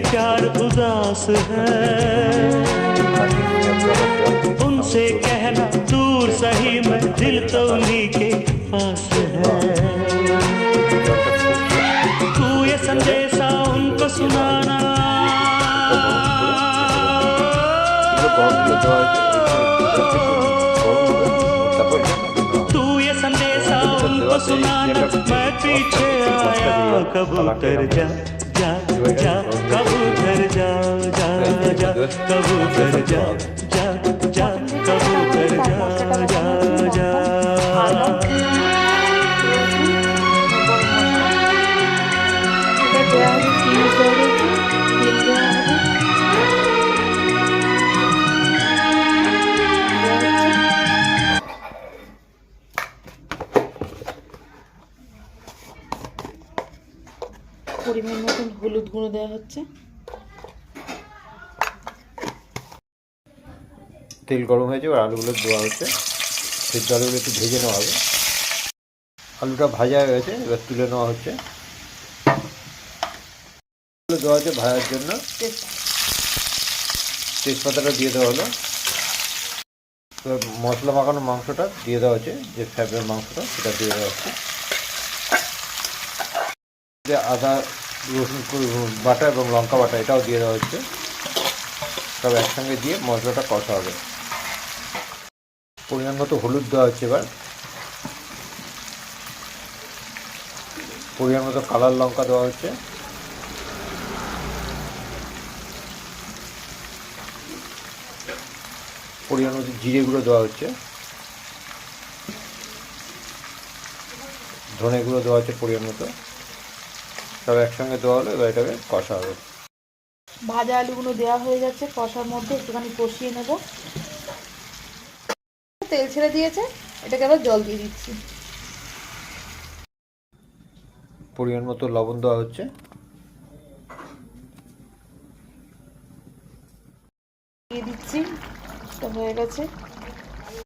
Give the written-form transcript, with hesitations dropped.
प्यार उदास है, उनसे कहना दूर सही मैं दिल तो उन्हीं के पास है। तू ये संदेशा उनको सुनाना, तू ये संदेशा उनको सुनाना, मैं पीछे आया कबूतर जा जा जा, कबूतर जा जा जा, कबूतर जा जा जा, कबूतर जा जा जा। পরিমাণ মতন হলুদ গুঁড়ো দেওয়া হচ্ছে। তেল গরম হয়েছে, এবার আলুগুলো দেওয়া হচ্ছে। সেদ্ধ আলুগুলো একটু ভেজে নেওয়া হবে। আলুটা ভাজা হয়ে গেছে, এবার তুলে নেওয়া হচ্ছে। দেওয়া হচ্ছে ভাজার জন্য, তেজপাতাটা দিয়ে দেওয়া হলো। এবার মশলা মাখানো মাংসটা দিয়ে দেওয়া হচ্ছে, যে ফ্যাবের মাংসটা সেটা দিয়ে দেওয়া হচ্ছে। আদা রসুন বাটা এবং লঙ্কা বাটা এটাও দিয়ে দেওয়া হচ্ছে। সব একসঙ্গে দিয়ে মশলাটা কষা হবে। পরিমাণ মতো হলুদ দেওয়া হচ্ছে। এবার পরিমাণ মতো কালার লঙ্কা দেওয়া হচ্ছে। পরিমাণ মতো জিরে গুঁড়ো দেওয়া হচ্ছে। ধনে গুঁড়ো দেওয়া হচ্ছে পরিমাণ মতো। সব একসঙ্গে দেওয়া হলো, এবার এটাকে কষা হবে। ভাজা আলুগুলো দেওয়া হয়ে যাচ্ছে, কষার মধ্যে একটুখানি কষিয়ে নেব। তেল ছেড়ে দিয়েছে, এটাকে আবার জল দিয়ে দিচ্ছি। পরিমাণ মতো লবণ দেওয়া হচ্ছে। দিয়ে দিচ্ছি, এটা হয়ে গেছে।